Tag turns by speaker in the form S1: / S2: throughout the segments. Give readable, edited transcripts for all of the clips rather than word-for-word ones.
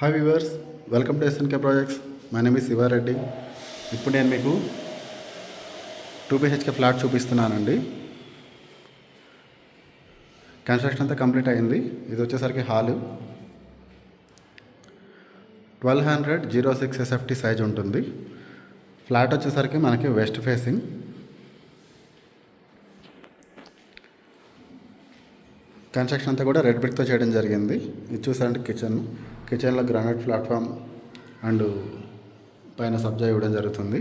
S1: Hi viewers, welcome to SNK projects. My name is Sivareddy. ఇప్పుడు నేను మీకు 2 BHK ఫ్లాట్ చూపిస్తున్నానండి. కన్స్ట్రక్షన్ అంతా కంప్లీట్ అయింది. ఇది వచ్చేసరికి హాలు 1200/06 SFT సైజ్ ఉంటుంది. ఫ్లాట్ వచ్చేసరికి మనకి వెస్ట్ ఫేసింగ్. కన్స్ట్రక్షన్ అంతా కూడా రెడ్ బ్రిక్తో చేయడం జరిగింది. ఇది చూసారంటే కిచెన్లో గ్రానైట్ ప్లాట్ఫామ్ అండ్ పైన సబ్జా ఇవ్వడం జరుగుతుంది.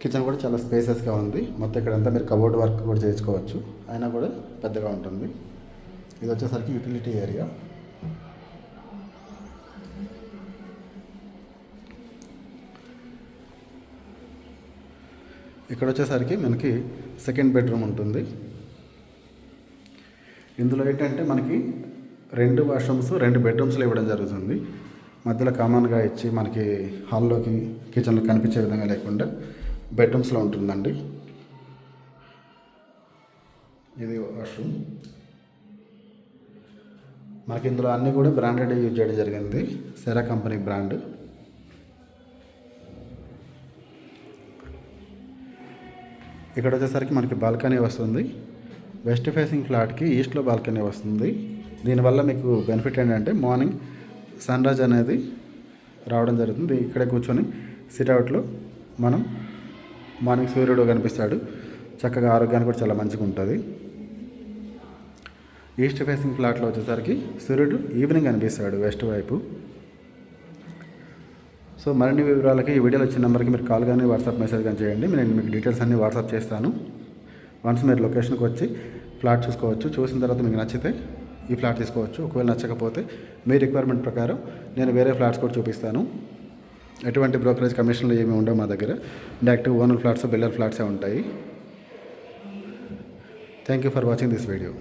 S1: కిచెన్ కూడా చాలా స్పేసెస్గా ఉంది. మొత్తం ఇక్కడంతా మీరు కబోర్డ్ వర్క్ కూడా చేసుకోవచ్చు, అయినా కూడా పెద్దగా ఉంటుంది. ఇది వచ్చేసరికి యూటిలిటీ ఏరియా. ఇక్కడ వచ్చేసరికి మనకి సెకండ్ బెడ్రూమ్ ఉంటుంది. ఇందులో ఏంటంటే మనకి 2 వాష్రూమ్స్ 2 బెడ్రూమ్స్లో ఇవ్వడం జరుగుతుంది. మధ్యలో కామన్గా ఇచ్చి మనకి హాల్లోకి కిచెన్లో కనిపించే విధంగా లేకుండా బెడ్రూమ్స్లో ఉంటుందండి. ఇది వాష్రూమ్. మనకి ఇందులో అన్నీ కూడా బ్రాండెడ్ యూజ్ చేయడం జరిగింది, సెరా కంపెనీ బ్రాండ్. ఇక్కడ వచ్చేసరికి మనకి బాల్కనీ వస్తుంది. వెస్ట్ ఫేసింగ్ ఫ్లాట్కి ఈస్ట్లో బాల్కనీ వస్తుంది. దీనివల్ల మీకు బెనిఫిట్ ఏంటంటే మార్నింగ్ సన్ రైజ్ అనేది రావడం జరుగుతుంది. ఇక్కడే కూర్చొని సిట్అవుట్లో మనం మార్నింగ్ సూర్యుడు కనిపిస్తాడు. చక్కగా ఆరోగ్యానికి కూడా చాలా మంచిగా ఉంటుంది. ఈస్ట్ ఫేసింగ్ ఫ్లాట్లో వచ్చేసరికి సూర్యుడు ఈవినింగ్ కనిపిస్తాడు వెస్ట్ వైపు. సో మరిన్ని వివరాలకి ఈ వీడియోలో వచ్చిన నెంబర్కి మీరు కాల్ కానీ వాట్సాప్ మెసేజ్ కానీ చేయండి. నేను మీకు డీటెయిల్స్ అన్నీ వాట్సాప్ చేస్తాను. వన్స్ మీరు లొకేషన్కి వచ్చి ఫ్లాట్ చూసుకోవచ్చు. చూసిన తర్వాత మీకు నచ్చితే ఈ ఫ్లాట్ తీసుకోవచ్చు. ఒకవేళ నచ్చకపోతే మీ రిక్వైర్మెంట్ ప్రకారం నేను వేరే ఫ్లాట్స్ కూడా చూపిస్తాను. ఎటువంటి బ్రోకరేజ్ కమిషన్లు ఏమి ఉండవు మా దగ్గర. డైరెక్ట్ ఓనర్ ఫ్లాట్స్, బిల్డర్ ఫ్లాట్సే ఉంటాయి. Thank you for watching this video.